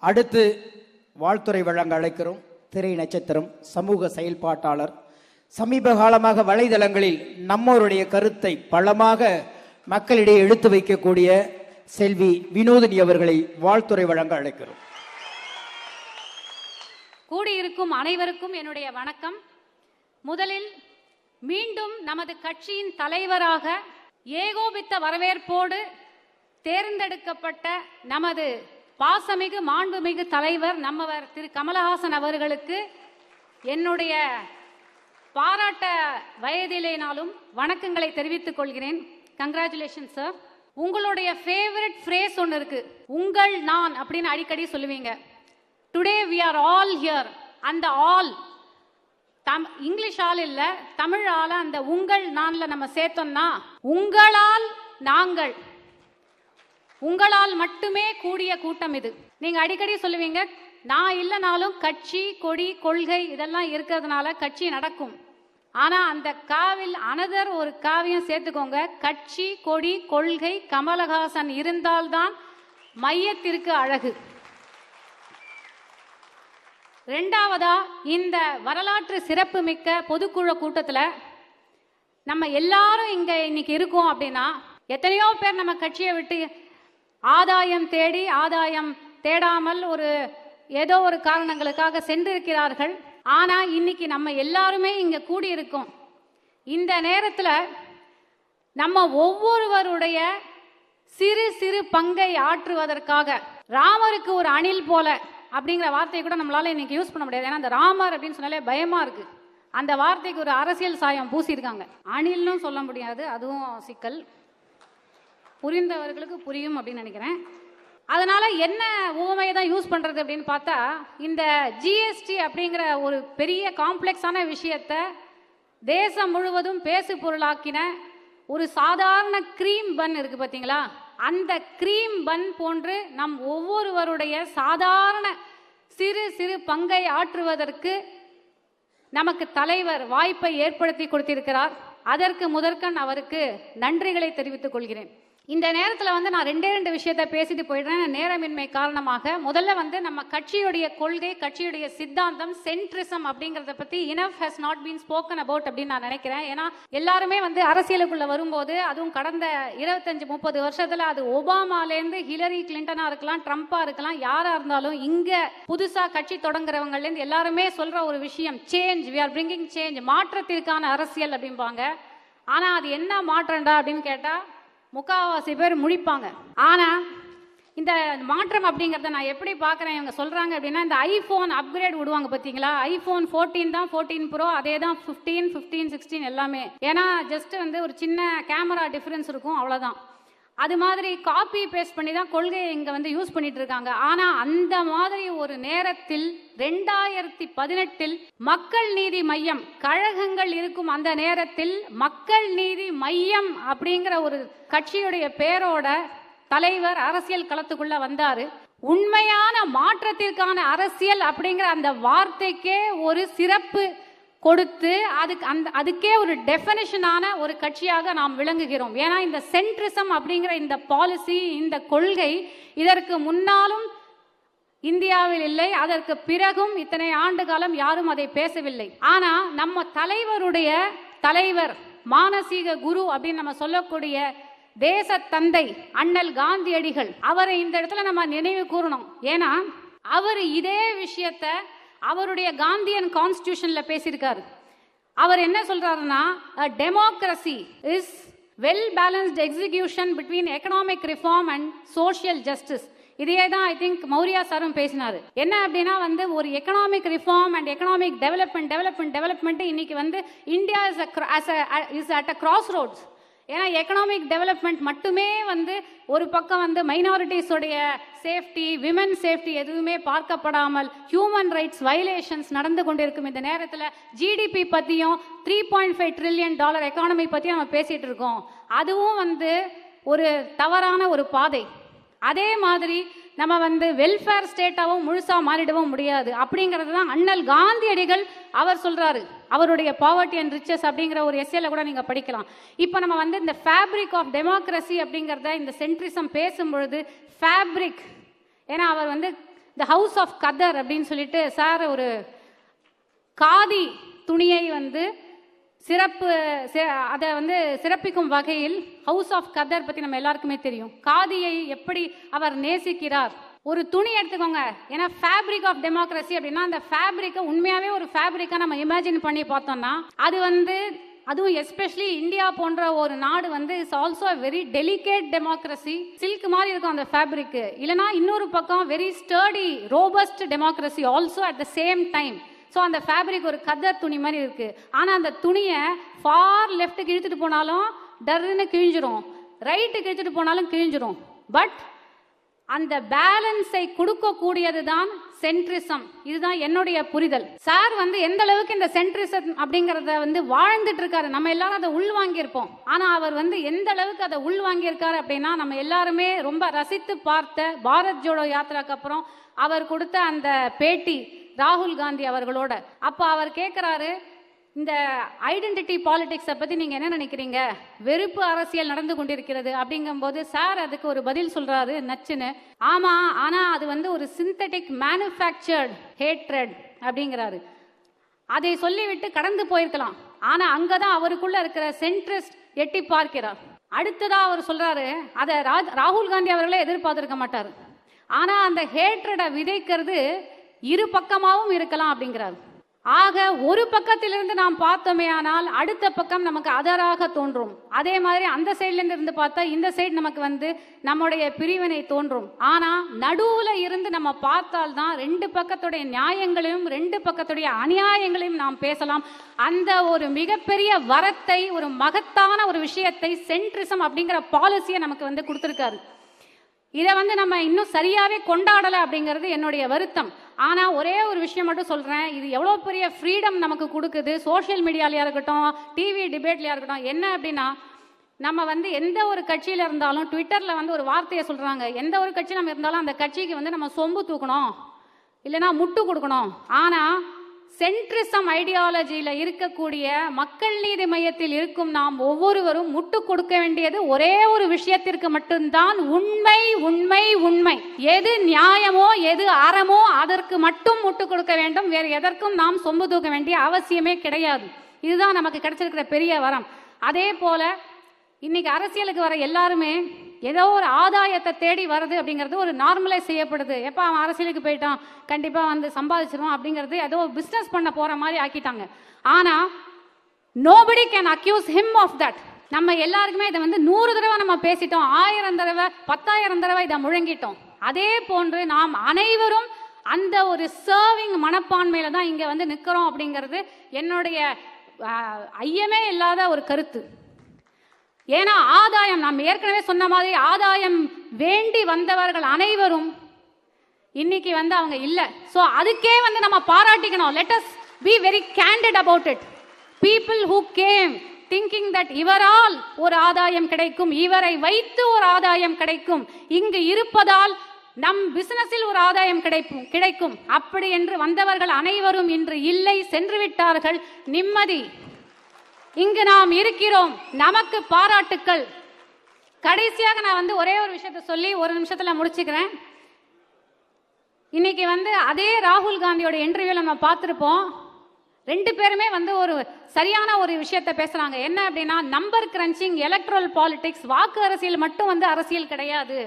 அடுத்து வாழ்த்துறை வழங்க அழைக்கிறோம் திரை நட்சத்திரம், சமூக செயல்பாட்டாளர், சமீப காலமாக வலைதளங்களில் நம்மோருடைய கருத்தை பலமாக மக்களிடையே எடுத்து வைக்கக்கூடிய செல்வி வினோதினி அவர்களை வாழ்த்துறை வழங்க அழைக்கிறோம். கூடியிருக்கும் அனைவருக்கும் என்னுடைய வணக்கம். முதலில் மீண்டும் நமது கட்சியின் தலைவராக ஏகோபித்த வரவேற்போடு தேர்ந்தெடுக்கப்பட்ட நமது பாசமிகு மாண்புமிகு தலைவர் நம்மவர் திரு கமலஹாசன் அவர்களுக்கு என்னுடைய பாராட்ட வயதிலேனாலும் வணக்கங்களை தெரிவித்துக் கொள்கிறேன். Congratulation sir. உங்களுடைய ஃபேவரட் ஃப்ரேஸ் ஒன்று இருக்கு, உங்கள் நான் அப்படின்னு அடிக்கடி சொல்லுவீங்க. Today we are all here. அந்த ஆல் இங்கிலீஷ் ஆள் இல்ல, தமிழ் ஆள அந்த உங்கள் நான்ல நம்ம சேர்த்தோம்னா உங்களால் நாங்கள், உங்களால் மட்டுமே கூடிய கூட்டம் இது. நீங்க அடிக்கடி சொல்லுவீங்க, நான் இல்லைனாலும் கட்சி கொடி கொள்கை இதெல்லாம் இருக்கிறதுனால கட்சி நடக்கும். ஆனா அந்த காவில் அனதர் ஒரு காவியம் சேர்த்துக்கோங்க, கட்சி கொடி கொள்கை கமலஹாசன் இருந்தால்தான் மையத்திற்கு அழகு. ரெண்டாவதா, இந்த வரலாற்று சிறப்பு மிக்க பொதுக்குழு கூட்டத்தில் நம்ம எல்லாரும் இங்க இன்னைக்கு இருக்கோம் அப்படின்னா, எத்தனையோ பேர் நம்ம கட்சியை விட்டு ஆதாயம் தேடி ஆதாயம் தேடாமல் ஒரு ஏதோ ஒரு காரணங்களுக்காக சென்றிருக்கிறார்கள். ஆனா இன்னைக்கு நம்ம எல்லாருமே இங்க கூடியிருக்கோம். இந்த நேரத்தில் நம்ம ஒவ்வொருவருடைய சிறு சிறு பங்கை ஆற்றுவதற்காக, ராமருக்கு ஒரு அணில் போல அப்படிங்கிற வார்த்தையை கூட நம்மளால இன்னைக்கு யூஸ் பண்ண முடியாது. ஏன்னா அந்த ராமர் அப்படின்னு சொன்னாலே பயமா இருக்கு. அந்த வார்த்தைக்கு ஒரு அரசியல் சாயம் பூசியிருக்காங்க. அணில்னு சொல்ல முடியாது, அதுவும் சிக்கல். புரிந்தவர்களுக்கு புரியும் அப்படின்னு நினைக்கிறேன். அதனால என்ன உவமையை தான் யூஸ் பண்றது அப்படின்னு பார்த்தா, இந்த ஜிஎஸ்டி அப்படிங்கிற ஒரு பெரிய காம்ப்ளெக்ஸான விஷயத்தை தேசம் முழுவதும் பேசு பொருளாக்கின ஒரு சாதாரண கிரீம் பன் இருக்கு பார்த்தீங்களா, அந்த கிரீம் பன் போன்று நம் ஒவ்வொருவருடைய சாதாரண சிறு சிறு பங்கை ஆற்றுவதற்கு நமக்கு தலைவர் வாய்ப்பை ஏற்படுத்தி கொடுத்திருக்கிறார். அதற்கு முதற்கண் அவருக்கு நன்றிகளை தெரிவித்துக் கொள்கிறேன். இந்த நேரத்தில் நான் ரெண்டு விஷயத்தை பேசிட்டு போயிடுறேன் நேரமின்மை காரணமாக. முதல்ல நம்ம கட்சியுடைய கொள்கை, கட்சியுடைய சித்தாந்தம், சென்ட்ரிசம் அப்படிங்கிறத பற்றி enough has not been spoken about அப்படின்னு நான் நினைக்கிறேன். ஏன்னா எல்லாருமே அரசியலுக்குள்ள வரும்போது, அதுவும் கடந்த 25-30 வருஷத்துல அது ஒபாமாலேருந்து ஹிலரி கிளின்டனா இருக்கலாம், ட்ரம்ப்பா இருக்கலாம், யாரா இருந்தாலும் இங்க புதுசா கட்சி தொடங்குறவங்கலேருந்து எல்லாருமே சொல்ற ஒரு விஷயம், change, we are bringing change, மாற்றத்திற்கான அரசியல் அப்படிம்பாங்க. ஆனா அது என்ன மாற்றம்டா அப்படின்னு கேட்டா முக்காவாசி பேர் முடிப்பாங்க. ஆனா இந்த மாற்றம் அப்படிங்கிறத நான் எப்படி பார்க்குறேன், இவங்க சொல்றாங்க அப்படின்னா, இந்த ஐபோன் அப்கிரேட் விடுவாங்க பார்த்தீங்களா, ஐபோன் 14 தான், 14 ப்ரோ, அதே தான் 15, 15, 16 எல்லாமே. ஏன்னா ஜஸ்ட் ஒரு சின்ன கேமரா டிஃபரன்ஸ் இருக்கும், அவ்வளோதான். அது மாதிரி காப்பி பேஸ்ட் பண்ணி தான் கொள்கையை இங்கே யூஸ் பண்ணிட்டு இருக்காங்க. ஆனால் அந்த மாதிரி ஒரு நேரத்தில் 2018 மக்கள் நீதி மையம் கழகங்கள் இருக்கும் அந்த நேரத்தில் மக்கள் நீதி மையம் அப்படிங்கிற ஒரு கட்சியுடைய பேரோட தலைவர் அரசியல் களத்துக்குள்ள வந்தாரு. உண்மையான மாற்றத்திற்கான அரசியல் அப்படிங்கிற அந்த வார்த்தைக்கே ஒரு சிறப்பு கொடுத்து அதுக்கே ஒரு டெஃபினிஷனான ஒரு கட்சியாக நாம் விளங்குகிறோம். ஏன்னா இந்த சென்ட்ரிசம் அப்படிங்கிற இந்த பாலிசி, இந்த கொள்கை இதற்கு முன்னாலும் இந்தியாவில் இல்லை, அதற்கு பிறகும் இத்தனை ஆண்டு காலம் யாரும் அதை பேசவில்லை. ஆனா நம்ம தலைவருடைய தலைவர், மானசீக குரு அப்படின்னு நம்ம சொல்லக்கூடிய தேச தந்தை அண்ணல் காந்தியடிகள், அவரை இந்த இடத்துல நம்ம நினைவு கூறணும். ஏன்னா அவர் இதே விஷயத்த அவருடைய காந்தியன் கான்ஸ்டிடியூஷன்ல பேசியிருக்காரு. அவர் என்ன சொல்றாருன்னா, democracy is well balanced execution between economic reform and social justice. இதே தான் ஐ திங்க் மௌரியா சாரும் பேசினாரு. என்ன அப்படின்னா ஒரு economic reform and economic development இன்னைக்கு India is at a cross roads. ஏன்னா எக்கனாமிக் டெவலப்மெண்ட் மட்டுமே ஒரு பக்கம் மைனாரிட்டிஸோடைய சேஃப்டி, விமன் சேஃப்டி எதுவுமே பார்க்கப்படாமல் ஹியூமன் ரைட்ஸ் வயலேஷன்ஸ் நடந்து கொண்டிருக்கும் இந்த நேரத்தில் ஜிடிபி பற்றியும் $3.5 trillion எக்கானமி பற்றியும் நம்ம பேசிட்டு இருக்கோம். அதுவும் ஒரு தவறான ஒரு பாதை. அதே மாதிரி நம்ம வெல்ஃபேர் ஸ்டேட்டாவும் முழுசா மாறிடவும் முடியாது. அப்படிங்கிறது தான் அண்ணல் காந்தியடிகள் அவர் சொல்றாரு. அவருடைய பாவர்ட்டி அண்ட் ரிச்சஸ் அப்படிங்கிற ஒரு எஸ்ஏல கூட நீங்க படிக்கலாம். இப்போ நம்ம இந்த ஃபேப்ரிக் ஆஃப் டெமோக்ரஸி அப்படிங்கிறத இந்த சென்ட்ரிசம் பேசும்பொழுது ஃபேப்ரிக், ஏன்னா அவர் த ஹவுஸ் ஆஃப் கதர் அப்படின்னு சொல்லிட்டு சார் ஒரு காதி துணியை வந்து அதை வந்து சிறப்பிக்கும் வகையில் ஹவுஸ் ஆஃப் கதர் பற்றி நம்ம எல்லாருக்குமே தெரியும். காதியை எப்படி அவர் நேசிக்கிறார். ஒரு துணி எடுத்துக்கோங்க, ஏன்னா ஃபேப்ரிக் ஆஃப் டெமோக்ரஸி அப்படின்னா அந்த ஃபேப்ரிக்கை உண்மையாகவே ஒரு ஃபேப்ரிக்கை நம்ம இமேஜின் பண்ணி பார்த்தோம்னா அது வந்து அதுவும் எஸ்பெஷலி இந்தியா போன்ற ஒரு நாடு வந்து it's also very delicate democracy. Silk மாதிரி இருக்கும் அந்த ஃபேப்ரிக். இல்லைனா இன்னொரு பக்கம் very sturdy robust democracy also at the same time. So அந்த ஃபேப்ரிக் ஒரு கதர் துணி மாதிரி இருக்கு. ஆனால் அந்த துணியை ஃபார் லெஃப்ட்டுக்கு இழுத்துட்டு போனாலும் டர்ன்னு கிழிஞ்சிரும், ரைட்டுக்கு இழுத்துட்டு போனாலும் கிழிஞ்சிரும். பட் அந்த பேலன்ஸை கொடுக்கக்கூடியது தான் சென்ட்ரிசம். இதுதான் என்னுடைய புரிதல். சார் வந்து எந்த அளவுக்கு இந்த சென்ட்ரிசம் அப்படிங்கிறத வந்து வாழ்ந்துட்டு இருக்காரு, நம்ம எல்லாரும் அதை உள்வாங்கியிருப்போம். ஆனா அவர் வந்து எந்த அளவுக்கு அதை உள்வாங்கியிருக்காரு அப்படின்னா நம்ம எல்லாருமே ரொம்ப ரசித்து பார்த்த பாரத் ஜோடோ யாத்திராக்கு அப்புறம் அவர் கொடுத்த அந்த பேட்டி ராகுல் காந்தி அவர்களோட. அப்ப அவர் கேட்கிறாரு, இந்த ஐடென்டிட்டி பாலிடிக்ஸை பத்தி நீங்க என்ன நினைக்கிறீங்க, வெறுப்பு அரசியல் நடந்து கொண்டிருக்கிறது அப்படிங்கும்போது சார் அதுக்கு ஒரு பதில் சொல்றாரு நச்சுன்னு, ஆமா ஆனா அது வந்து ஒரு சிந்தட்டிக் மேனுஃபேக்சர்ட் ஹேட்ரட் அப்படிங்கிறாரு. அதை சொல்லிவிட்டு கடந்து போயிருக்கலாம். ஆனா அங்கதான் அவருக்குள்ள இருக்கிற சென்ட்ரிஸ்ட் எட்டி பார்க்கிறார். அடுத்ததா அவர் சொல்றாரு, அதை ராகுல் காந்தி அவர்களே எதிர்பார்த்திருக்க மாட்டார். ஆனா அந்த ஹேட்ரடை விதைக்கிறது இரு பக்கமாகவும் இருக்கலாம் அப்படிங்கிறார். ஆக ஒரு பக்கத்திலிருந்து நாம் பார்த்தோமே ஆனால் அடுத்த பக்கம் நமக்கு அதராக தோன்றும். அதே மாதிரி அந்த சைட்ல இருந்து பார்த்தா இந்த சைடு நமக்கு வந்து நம்முடைய பிரிவினை தோன்றும். ஆனா நடுவுல இருந்து நம்ம பார்த்தால்தான் ரெண்டு பக்கத்துடைய நியாயங்களையும் ரெண்டு பக்கத்துடைய அநியாயங்களையும் நாம் பேசலாம். அந்த ஒரு மிகப்பெரிய வரத்தை, ஒரு மகத்தான ஒரு விஷயத்தை சென்ட்ரிசம் அப்படிங்கிற பாலிசியை நமக்கு வந்து கொடுத்திருக்காரு. இதை வந்து நம்ம இன்னும் சரியாவே கொண்டாடலை அப்படிங்கிறது என்னுடைய வருத்தம். ஆனா ஒரே ஒரு விஷயம் மட்டும் சொல்றேன், இது எவ்வளவு பெரிய ஃப்ரீடம் நமக்கு கொடுக்குது. சோஷியல் மீடியாலயா இருக்கட்டும், டிவி டிபேட்லயா இருக்கட்டும். என்ன அப்படின்னா நம்ம வந்து எந்த ஒரு கட்சியில இருந்தாலும் ட்விட்டர்ல வந்து ஒரு வார்த்தையை சொல்றாங்க, எந்த ஒரு கட்சி நம்ம இருந்தாலும் அந்த கட்சிக்கு வந்து நம்ம சொம்பு தூக்கணும், இல்லைன்னா முட்டு கொடுக்கணும். ஆனா சென்ட்ரிசம் ஐடியாலஜியில இருக்கக்கூடிய மக்கள் நீதி மையத்தில் இருக்கும் நாம் ஒவ்வொருவரும் முட்டு கொடுக்க வேண்டியது ஒரே ஒரு விஷயத்திற்கு மட்டும்தான். உண்மை உண்மை உண்மை. எது நியாயமோ எது அறமோ அதற்கு மட்டும் முட்டு கொடுக்க வேண்டும். வேறு எதற்கும் நாம் சொம்பு தூக்க வேண்டிய அவசியமே கிடையாது. இதுதான் நமக்கு கிடைச்சிருக்கிற பெரிய வரம். அதே போல இன்னைக்கு அரசியலுக்கு வர எல்லாருமே ஏதோ ஒரு ஆதாயத்தை தேடி வருது அப்படிங்கிறது ஒரு நார்மலைஸ் செய்யப்படுது. எப்போ அவன் அரசியலுக்கு போயிட்டான் கண்டிப்பாக வந்து சம்பாதிச்சிருவான் அப்படிங்கிறது ஏதோ பிஸ்னஸ் பண்ண போகிற மாதிரி ஆக்கிட்டாங்க. ஆனால் nobody can accuse him of that. நம்ம எல்லாருக்குமே இதை வந்து 100 தடவை நம்ம பேசிட்டோம், 1000 தடவை 10,000 தடவை இதை முழங்கிட்டோம். அதே போன்று நாம் அனைவரும் அந்த ஒரு சர்விங் மனப்பான்மையில தான் இங்கே வந்து நிற்கிறோம் அப்படிங்கிறது என்னுடைய ஐயமே இல்லாத ஒரு கருத்து. ஏன்னா ஆதாயம், நாம் ஏற்கனவே சொன்ன மாதிரி ஆதாயம் வேண்டி வந்தவர்கள் அனைவரும் இன்னைக்கு வந்து அவங்க இல்லை. ஸோ அதுக்கே வந்து நம்ம பாராட்டிக்கணும். Let us be very candid about it. People who came thinking that இவரால் ஒரு ஆதாயம் கிடைக்கும், இவரை வைத்து ஒரு ஆதாயம் கிடைக்கும், இங்கு இருப்பதால் நம் பிசினஸில் ஒரு ஆதாயம் கிடைக்கும் அப்படி என்று வந்தவர்கள் அனைவரும் இன்று இல்லை, சென்று விட்டார்கள். நிம்மதி. இங்கு நாம் இருக்கிறோம், நமக்கு பாராட்டுக்கள். கடைசியாக நான் வந்து ஒரே ஒரு விஷயத்தை சொல்லி ஒரு நிமிஷத்துல முடிச்சுக்கிறேன். இன்னைக்கு வந்து அதே ராகுல் காந்தியோட இன்டர்வியூல நம்ம பார்த்திருப்போம். ரெண்டு பேருமே வந்து ஒரு சரியான ஒரு விஷயத்தை பேசுறாங்க. என்ன அப்படின்னா நம்பர் கிரன்ச்சிங், எலக்ட்ரல் பாலிடிக்ஸ், வாக்கு அரசியல் மட்டும் வந்து அரசியல் கிடையாது.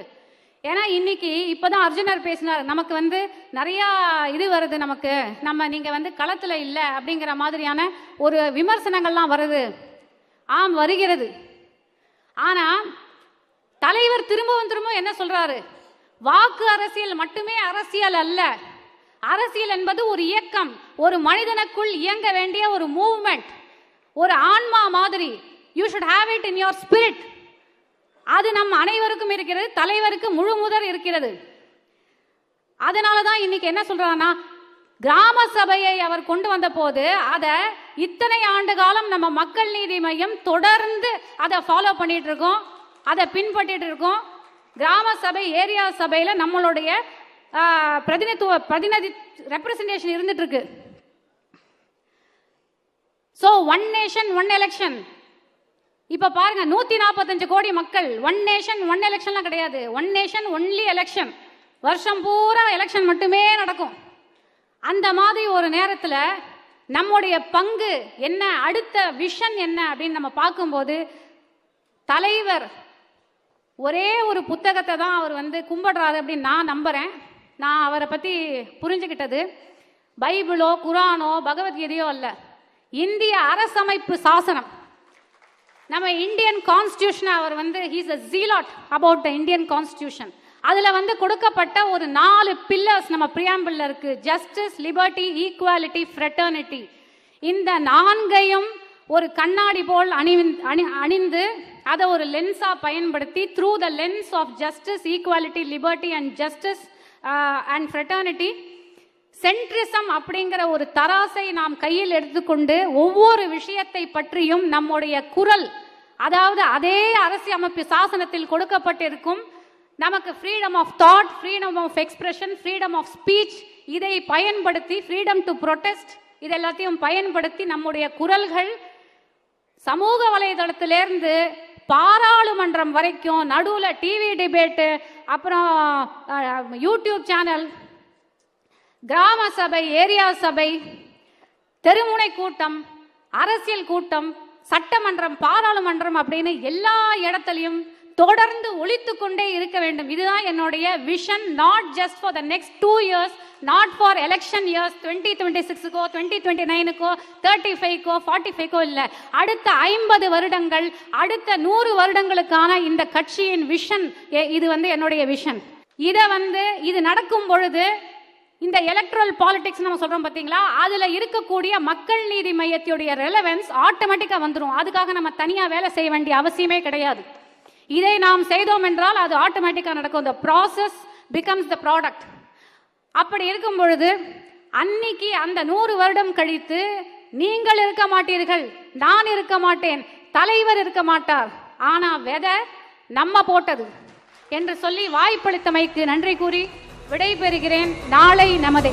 ஏன்னா இன்னைக்கு இப்பதான் அர்ஜுனர் பேசினார், நமக்கு வந்து நிறைய இது வருது, நமக்கு நீங்க வந்து களத்துல இல்லை அப்படிங்கிற மாதிரியான ஒரு விமர்சனங்கள்லாம் வருது. ஆம், வருகிறது. ஆனா தலைவர் திரும்பவும் என்ன சொல்றாரு, வாக்கு அரசியல் மட்டுமே அரசியல் அல்ல. அரசியல் என்பது ஒரு இயக்கம், ஒரு மனிதனுக்குள் இயங்க வேண்டிய ஒரு மூவ்மெண்ட், ஒரு ஆன்மா மாதிரி. You should have it in your spirit. அது நம் அனைவருக்கும் இருக்கிறது, தலைவருக்கு முழு முதல் இருக்கிறது. அதனாலதான் இன்னைக்கு என்ன சொல்றாங்கன்னா, கிராம சபையை அவர் கொண்டு வந்த போது அதை இத்தனை ஆண்டு காலம் நம்ம மக்கள் நீதி மையம் தொடர்ந்து அதை ஃபாலோ பண்ணிட்டு இருக்கோம், அதை பின்பற்றிட்டு இருக்கோம். கிராம சபை, ஏரியா சபையில நம்மளுடைய பிரதிநிதி ரெப்ரசன்டேஷன் இருந்துட்டு இருக்கு. So one nation one election. இப்ப பாருங்க, 145 கோடி மக்கள். ஒன் நேஷன் ஒன் எலெக்ஷன்லாம் கிடையாது, ஒன் நேஷன் ஒன்லி எலெக்ஷன். வருஷம் பூரா எலெக்ஷன் மட்டுமே நடக்கும். அந்த மாதிரி ஒரு நேரத்தில் நம்முடைய பங்கு என்ன, அடுத்த விஷன் என்ன அப்படின்னு நம்ம பார்க்கும்போது, தலைவர் ஒரே ஒரு புத்தகத்தை தான் அவர் கும்பிடுறாரு அப்படின்னு நான் நம்புறேன். நான் அவரை பற்றி புரிஞ்சுக்கிட்டது பைபிளோ குரானோ பகவத்கீதையோ அல்ல, இந்திய அரசமைப்பு சாசனம், நம்ம இந்தியன் கான்ஸ்டியூஷன். அவர் he's a zealot about the Indian constitution. அதுல கொடுக்கப்பட்ட ஒரு 4 பில்லர்ஸ் நம்ம பிரியாம்பிள்ல இருக்கு. Justice, liberty, equality, fraternity. இந்த 4ஐயும் ஒரு கண்ணாடி போல் அணிந்து அதை ஒரு லென்ஸா பயன்படுத்தி through the lens of justice, equality, liberty and justice and fraternity, centrism அப்படிங்கிற ஒரு தராசை நாம் கையில் எடுத்துக்கொண்டு ஒவ்வொரு விஷயத்தை பற்றியும் நம்முடைய குரல், அதாவது அதே அரசியலமைப்பு சாசனத்தில் கொடுக்கப்பட்டிருக்கும் நமக்கு freedom of thought, freedom of expression, freedom of speech, இதை பயன்படுத்தி ஃப்ரீடம் டு ப்ரொடெஸ்ட், இது எல்லாத்தையும் பயன்படுத்தி நம்முடைய குரல்கள் சமூக வலைதளத்திலிருந்து பாராளுமன்றம் வரைக்கும், நடுவில் டிவி டிபேட்டு, அப்புறம் யூடியூப் சேனல், கிராம சபை, ஏரியா சபை, தெருமுனை கூட்டம், அரசியல் கூட்டம், சட்டமன்றம், பாராளுமன்றம் அப்படின்னு எல்லா இடத்துலையும் தொடர்ந்து ஒலித்து கொண்டே இருக்க வேண்டும். இதுதான் என்னுடைய vision. Not just for the next 2 years, not for election years 2026க்கோ 2029க்கோ 35க்கோ 45க்கோ இல்லை, அடுத்த 50 வருடங்கள், அடுத்த 100 வருடங்களுக்கான இந்த கட்சியின் விஷன். இது என்னுடைய விஷன். இதை இது நடக்கும் பொழுது இந்த எலக்ட்ரல் பாலிடிக்ஸ் நம்ம சொல்றோம் பாத்தீங்களா, அதுல இருக்கக்கூடிய மக்கள் நீதி மையத்துடைய ரெலவென்ஸ் ஆட்டோமேட்டிக்கா வந்துடும். அதுக்காக நம்ம தனியா வேலை செய்ய வேண்டிய அவசியமே கிடையாது. இதை நாம் செய்தோம் என்றால் அது ஆட்டோமேட்டிக்கா நடக்கும். the process becomes the product. அப்படி இருக்கும் பொழுது அன்னைக்கு அந்த 100 வருடம் கழித்து நீங்கள் இருக்க மாட்டீர்கள், நான் இருக்க மாட்டேன், தலைவர் இருக்க மாட்டார், ஆனா விதை நம்ம போட்டது என்று சொல்லி வாய்ப்பளித்தமைக்கு நன்றி கூறி விடைபெறுகிறேன். நாளை நமதே.